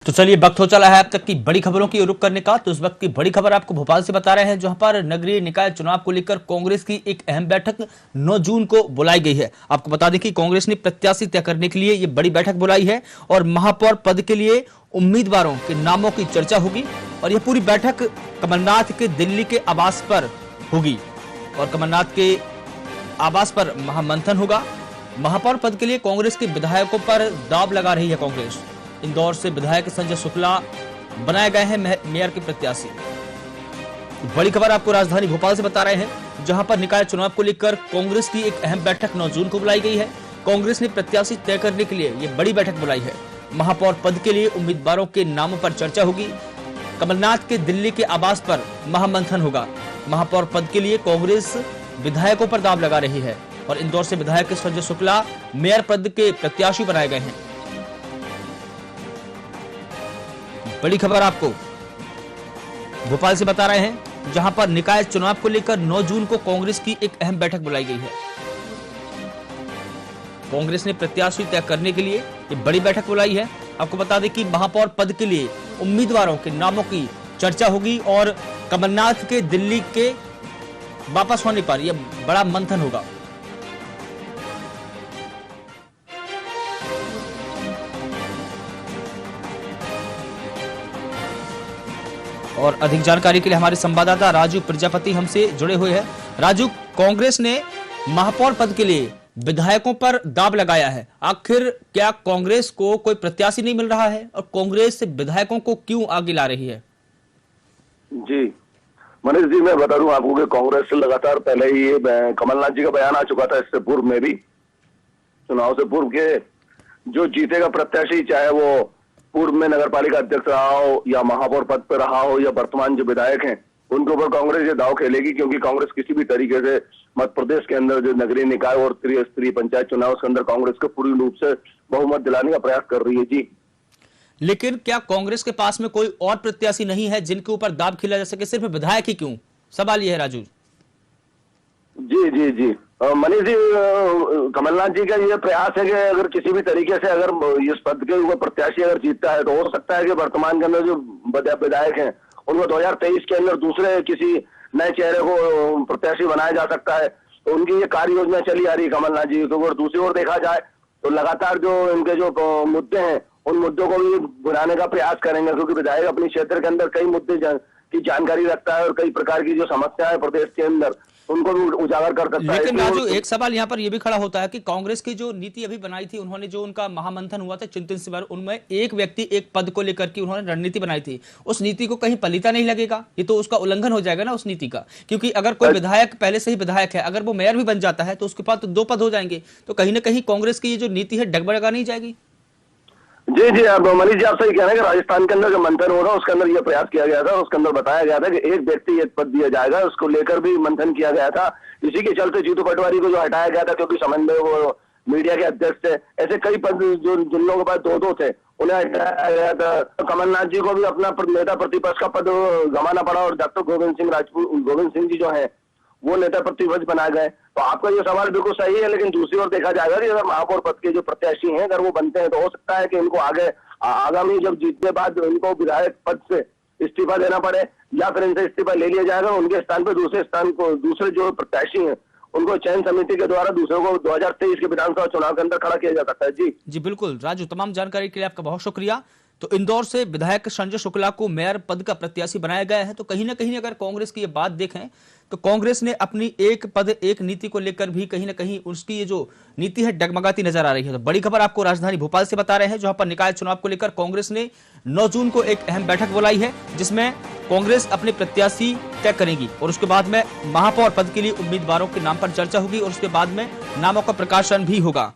तो चलिए वक्त हो चला है अब तक की बड़ी खबरों की रुख करने का। तो इस वक्त की बड़ी खबर आपको भोपाल से बता रहे हैं, जहां पर नगरीय निकाय चुनाव को लेकर कांग्रेस की एक अहम बैठक 9 जून को बुलाई गई है। आपको बता दें कि कांग्रेस ने प्रत्याशी तय करने के लिए ये बड़ी बैठक बुलाई है और महापौर पद के लिए उम्मीदवारों के नामों की चर्चा होगी। और यह पूरी बैठक कमलनाथ के दिल्ली के आवास पर होगी और कमलनाथ के आवास पर महामंथन होगा। महापौर पद के लिए कांग्रेस के विधायकों पर दांव लगा रही है कांग्रेस। इंदौर से विधायक संजय शुक्ला बनाए गए हैं मेयर के प्रत्याशी। बड़ी खबर आपको राजधानी भोपाल से बता रहे हैं, जहां पर निकाय चुनाव को लेकर कांग्रेस की एक अहम बैठक 9 जून को बुलाई गई है। कांग्रेस ने प्रत्याशी तय करने के लिए यह बड़ी बैठक बुलाई है। महापौर पद के लिए उम्मीदवारों के नामों पर चर्चा होगी। कमलनाथ के दिल्ली के आवास पर महामंथन होगा। महापौर पद के लिए कांग्रेस विधायकों पर दांव लगा रही है और इंदौर से विधायक संजय शुक्ला मेयर पद के प्रत्याशी बनाए गए हैं। बड़ी खबर आपको भोपाल से बता रहे हैं, जहां पर निकाय चुनाव को लेकर 9 जून को कांग्रेस की एक अहम बैठक बुलाई गई है। कांग्रेस ने प्रत्याशी तय करने के लिए एक बड़ी बैठक बुलाई है। आपको बता दें कि महापौर पद के लिए उम्मीदवारों के नामों की चर्चा होगी और कमलनाथ के दिल्ली के वापस होने पर यह बड़ा मंथन होगा। और अधिक जानकारी के लिए हमारे संवाददाता राजू प्रजापति हमसे जुड़े हुए हैं। राजू, कांग्रेस ने महापौर पद के लिए विधायकों पर दांव लगाया है। आखिर क्या कांग्रेस को कोई प्रत्याशी नहीं मिल रहा है और कांग्रेस विधायकों को क्यों आगे ला रही है? जी मनीष जी, मैं बता दूं आपको कि कांग्रेस से लगातार पहले ही कमलनाथ जी का बयान आ चुका था, इससे पूर्व में भी चुनाव से पूर्व के जो जीतेगा प्रत्याशी, चाहे वो पूर्व में नगर पालिका अध्यक्ष रहा हो या महापौर पद पर रहा हो या वर्तमान जो विधायक हैं, उनके ऊपर कांग्रेस ये दाव खेलेगी। क्योंकि कांग्रेस किसी भी तरीके से मध्य प्रदेश के अंदर जो नगरीय निकाय और त्रिस्तरीय पंचायत चुनाव के अंदर कांग्रेस को पूर्ण रूप से बहुमत दिलाने का प्रयास कर रही है। जी, लेकिन क्या कांग्रेस के पास में कोई और प्रत्याशी नहीं है जिनके ऊपर दांव खेला जा सके? सिर्फ विधायक ही क्यों? सवाल यह है राजू। जी जी जी मनीष जी, कमलनाथ जी का ये प्रयास है कि अगर किसी भी तरीके से अगर इस पद के ऊपर प्रत्याशी अगर जीतता है तो हो सकता है कि वर्तमान के अंदर जो विधायक हैं उनको 2023 के अंदर दूसरे किसी नए चेहरे को प्रत्याशी बनाया जा सकता है। तो उनकी ये कार्य योजना चली आ रही है कमलनाथ जी। तो अगर दूसरी ओर देखा जाए तो लगातार जो इनके जो मुद्दे हैं उन मुद्दों को भी बुलाने का प्रयास करेंगे, क्योंकि विधायक अपने क्षेत्र के अंदर कई मुद्दे की जानकारी रखता है और कई प्रकार की जो समस्या है प्रदेश के अंदर उनको भी उजागर कर सकता है। लेकिन राजू, एक सवाल यहाँ पर यह भी खड़ा होता है कि कांग्रेस की जो नीति अभी बनाई थी, उन्होंने जो उनका महामंथन हुआ था चिंतन शिविर, उनमें एक व्यक्ति एक पद को लेकर के उन्होंने रणनीति बनाई थी। उस नीति को कहीं पलीता नहीं लगेगा? ये तो उसका उल्लंघन हो जाएगा ना उस नीति का। क्योंकि अगर कोई विधायक पहले से ही विधायक है, अगर वो मेयर भी बन जाता है तो उसके पास तो 2 पद हो जाएंगे। तो कहीं ना कहीं कांग्रेस की ये जो नीति है डगमगा नहीं जाएगी? जी जी, अब मनीष जी आप सही कह रहे हैं कि राजस्थान के अंदर जो मंथन हो रहा है उसके अंदर ये प्रयास किया गया था। उसके अंदर बताया गया था कि एक व्यक्ति एक पद दिया जाएगा, उसको लेकर भी मंथन किया गया था। इसी के चलते जीतू पटवारी को जो हटाया गया था, क्योंकि समझ में वो मीडिया के अध्यक्ष थे। ऐसे कई पद जो जिन लोगों के पास 2-2 थे उन्हें हटाया गया था। तो कमलनाथ जी को भी अपना नेता प्रतिपक्ष का पद गंवाना पड़ा और डॉक्टर गोविंद सिंह जी जो है वो नेता प्रतिपक्ष बनाए गए। तो आपका ये सवाल बिल्कुल सही है, लेकिन दूसरी ओर देखा जाएगा कि अगर महापौर पद के जो प्रत्याशी हैं अगर वो बनते हैं तो हो सकता है कि इनको आगे आगामी जब जीतने बाद इनको विधायक पद से इस्तीफा देना पड़े या फिर इनसे इस्तीफा ले लिया जाएगा। उनके स्थान पर दूसरे जो प्रत्याशी हैं उनको चयन समिति के द्वारा दूसरों को 2023 के विधानसभा चुनाव के अंदर खड़ा किया जा सकता है। जी जी बिल्कुल राजू, तमाम जानकारी के लिए आपका बहुत शुक्रिया। तो इंदौर से विधायक संजय शुक्ला को मेयर पद का प्रत्याशी बनाया गया है। तो कहीं ना कहीं अगर कांग्रेस की ये बात देखें तो कांग्रेस ने अपनी एक पद एक नीति को लेकर भी कहीं ना कहीं उसकी ये जो नीति है डगमगाती नजर आ रही है। तो बड़ी खबर आपको राजधानी भोपाल से बता रहे हैं, जहां पर निकाय चुनाव को लेकर कांग्रेस ने 9 जून को एक अहम बैठक बुलाई है, जिसमें कांग्रेस अपने प्रत्याशी तय करेगी और उसके बाद में महापौर पद के लिए उम्मीदवारों के नाम पर चर्चा होगी और उसके बाद में नामों का प्रकाशन भी होगा।